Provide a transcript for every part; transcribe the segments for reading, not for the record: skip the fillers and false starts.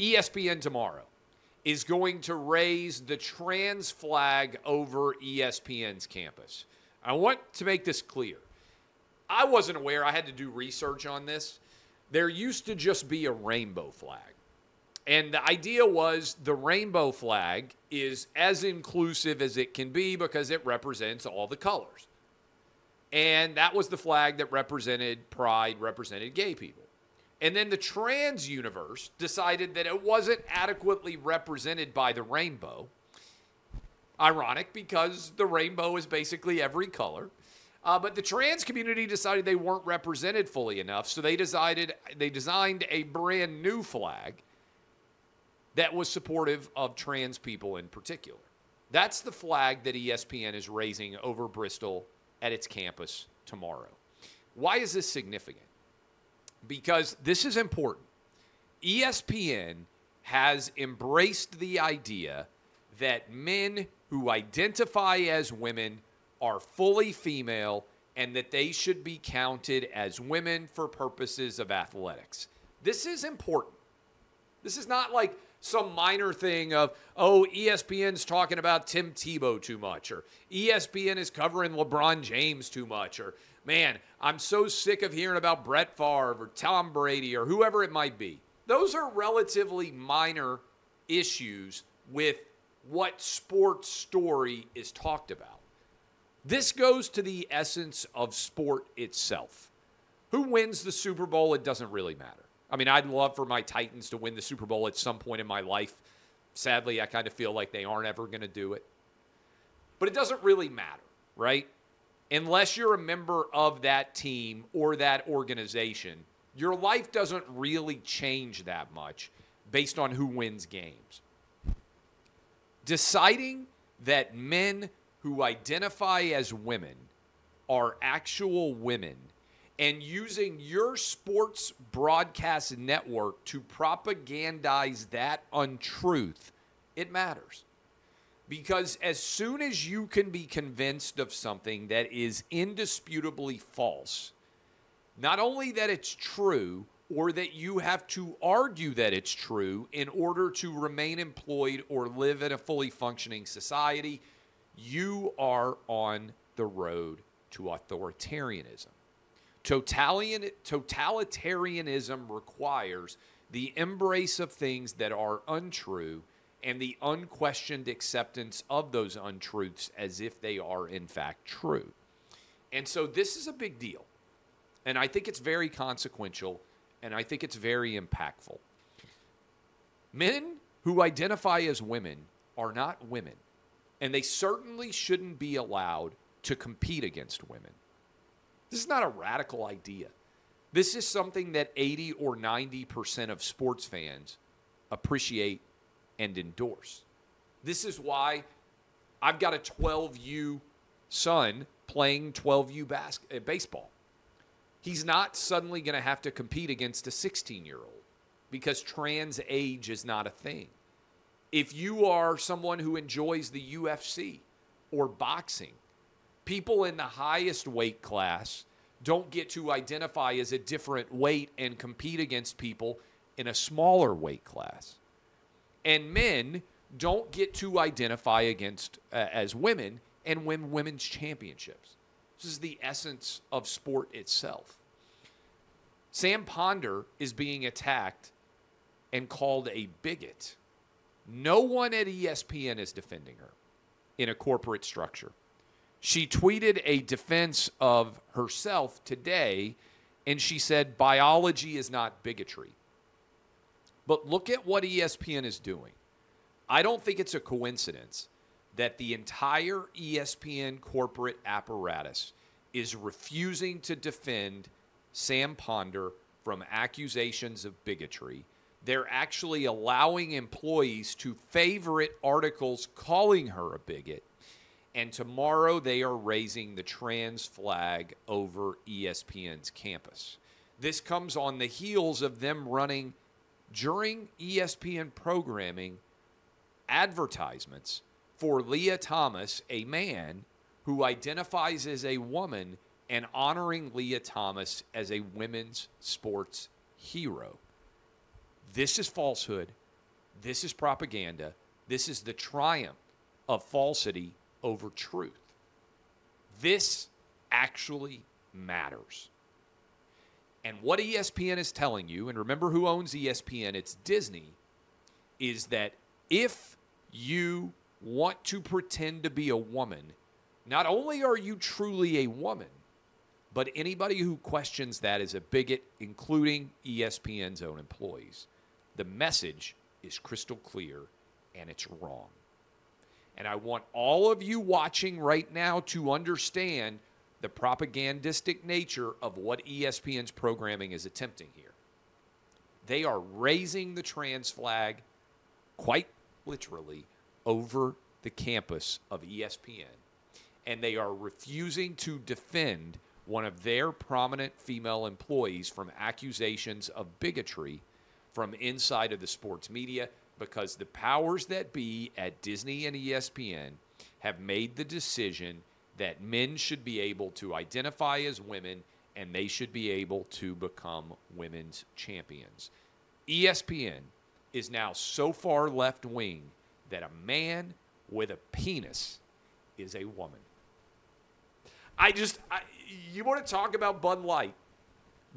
ESPN tomorrow is going to raise the trans flag over ESPN's campus. I want to make this clear. I wasn't aware. I had to do research on this. There used to just be a rainbow flag. And the idea was the rainbow flag is as inclusive as it can be because it represents all the colors. And that was the flag that represented pride, represented gay people. And then the trans universe decided that it wasn't adequately represented by the rainbow. Ironic, because the rainbow is basically every color. But the trans community decided they weren't represented fully enough, so they designed a brand new flag that was supportive of trans people in particular. That's the flag that ESPN is raising over Bristol at its campus tomorrow. Why is this significant? Because this is important. ESPN has embraced the idea that men who identify as women are fully female and that they should be counted as women for purposes of athletics. This is important. This is not like some minor thing of, oh, ESPN's talking about Tim Tebow too much, or ESPN is covering LeBron James too much, or, man, I'm so sick of hearing about Brett Favre or Tom Brady or whoever it might be. Those are relatively minor issues with what sports story is talked about. This goes to the essence of sport itself. Who wins the Super Bowl, it doesn't really matter. I mean, I'd love for my Titans to win the Super Bowl at some point in my life. Sadly, I kind of feel like they aren't ever going to do it. But it doesn't really matter, right? Unless you're a member of that team or that organization, your life doesn't really change that much based on who wins games. Deciding that men who identify as women are actual women and using your sports broadcast network to propagandize that untruth, it matters. Because as soon as you can be convinced of something that is indisputably false, not only that it's true, or that you have to argue that it's true in order to remain employed or live in a fully functioning society, you are on the road to authoritarianism. Totalitarianism requires the embrace of things that are untrue and the unquestioned acceptance of those untruths as if they are in fact true. And so this is a big deal. And I think it's very consequential, and I think it's very impactful. Men who identify as women are not women, and they certainly shouldn't be allowed to compete against women. This is not a radical idea. This is something that 80 or 90% of sports fans appreciate and endorse. This is why I've got a 12U son playing 12U baseball. He's not suddenly going to have to compete against a 16-year-old because trans age is not a thing. If you are someone who enjoys the UFC or boxing, people in the highest weight class don't get to identify as a different weight and compete against people in a smaller weight class. And men don't get to identify against as women and win women's championships. This is the essence of sport itself. Sam Ponder is being attacked and called a bigot. No one at ESPN is defending her in a corporate structure. She tweeted a defense of herself today, and she said, biology is not bigotry. But look at what ESPN is doing. I don't think it's a coincidence that the entire ESPN corporate apparatus is refusing to defend Sam Ponder from accusations of bigotry. They're actually allowing employees to favorite articles calling her a bigot. And tomorrow they are raising the trans flag over ESPN's campus. This comes on the heels of them running, during ESPN programming, advertisements for Leah Thomas, a man who identifies as a woman, and honoring Leah Thomas as a women's sports hero. This is falsehood. This is propaganda. This is the triumph of falsity over truth. This actually matters. And what ESPN is telling you, and remember who owns ESPN, it's Disney, is that if you want to pretend to be a woman, not only are you truly a woman, but anybody who questions that is a bigot, including ESPN's own employees. The message is crystal clear, and it's wrong. And I want all of you watching right now to understand the propagandistic nature of what ESPN's programming is attempting here. They are raising the trans flag, quite literally, over the campus of ESPN, and they are refusing to defend one of their prominent female employees from accusations of bigotry from inside of the sports media, because the powers that be at Disney and ESPN have made the decision that men should be able to identify as women and they should be able to become women's champions. ESPN is now so far left-wing that a man with a penis is a woman. You want to talk about Bud Light?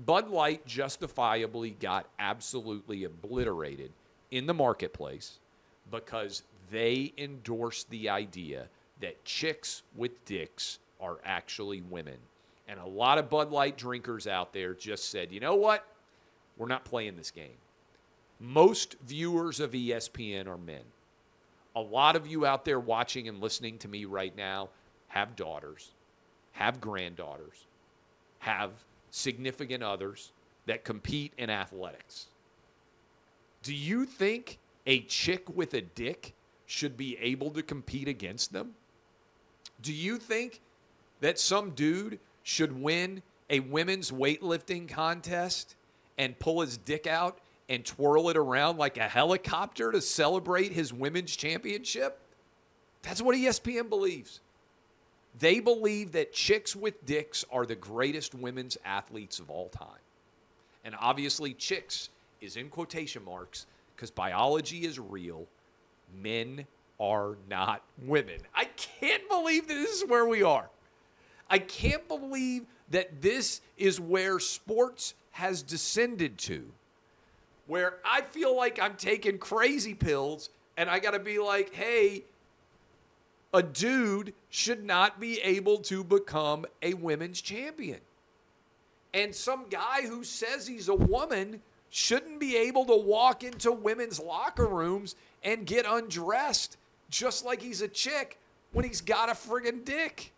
Bud Light justifiably got absolutely obliterated in the marketplace because they endorsed the idea that chicks with dicks are actually women. And a lot of Bud Light drinkers out there just said, you know what? We're not playing this game. Most viewers of ESPN are men. A lot of you out there watching and listening to me right now have daughters, have granddaughters, have significant others that compete in athletics. Do you think a chick with a dick should be able to compete against them? Do you think that some dude should win a women's weightlifting contest and pull his dick out and twirl it around like a helicopter to celebrate his women's championship? That's what ESPN believes. They believe that chicks with dicks are the greatest women's athletes of all time. And obviously chicks is in quotation marks because biology is real. Men are not women. I can't believe that this is where we are. I can't believe that this is where sports has descended to, where I feel like I'm taking crazy pills and I got to be like, hey, a dude should not be able to become a women's champion. And some guy who says he's a woman shouldn't be able to walk into women's locker rooms and get undressed just like he's a chick when he's got a friggin' dick.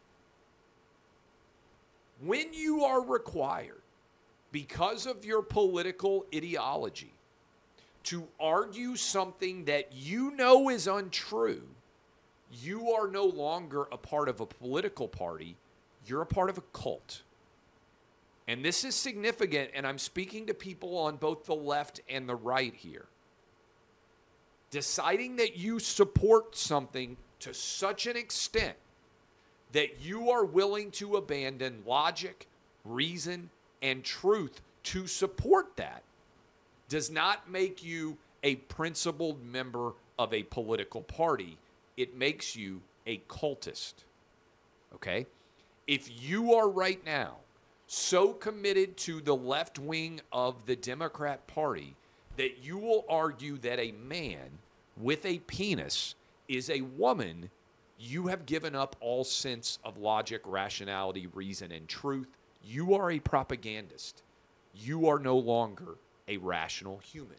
When you are required, because of your political ideology, to argue something that you know is untrue, you are no longer a part of a political party. You're a part of a cult. And this is significant, and I'm speaking to people on both the left and the right here. Deciding that you support something to such an extent that you are willing to abandon logic, reason, and truth to support that does not make you a principled member of a political party. It makes you a cultist. Okay? If you are right now so committed to the left wing of the Democrat Party that you will argue that a man with a penis is a woman, you have given up all sense of logic, rationality, reason, and truth. You are a propagandist. You are no longer a rational human.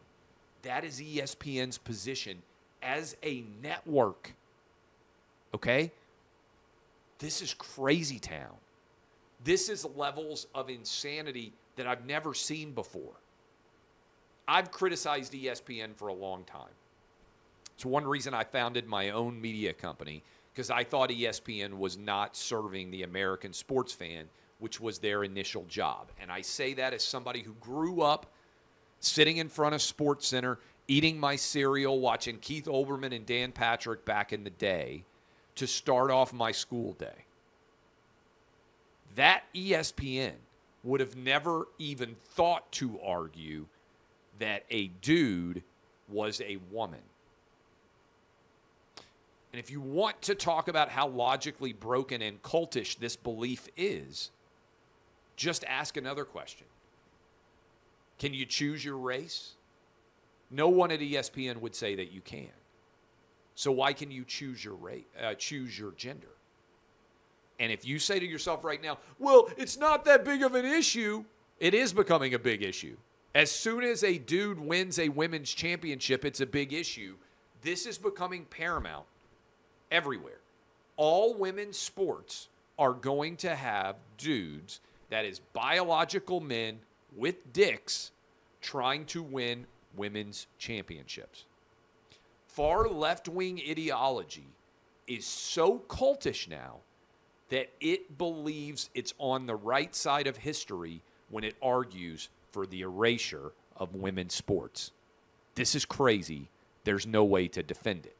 That is ESPN's position as a network. Okay? This is crazy town. This is levels of insanity that I've never seen before. I've criticized ESPN for a long time. It's one reason I founded my own media company, because I thought ESPN was not serving the American sports fan, which was their initial job. And I say that as somebody who grew up sitting in front of SportsCenter, eating my cereal, watching Keith Olbermann and Dan Patrick back in the day to start off my school day. That ESPN would have never even thought to argue that a dude was a woman. And if you want to talk about how logically broken and cultish this belief is, just ask another question. Can you choose your race? No one at ESPN would say that you can. So why can you choose your choose your gender? And if you say to yourself right now, well, it's not that big of an issue, it is becoming a big issue. As soon as a dude wins a women's championship, it's a big issue. This is becoming paramount everywhere. All women's sports are going to have dudes that is biological men with dicks trying to win women's championships. Far left-wing ideology is so cultish now that it believes it's on the right side of history when it argues for the erasure of women's sports. This is crazy. There's no way to defend it.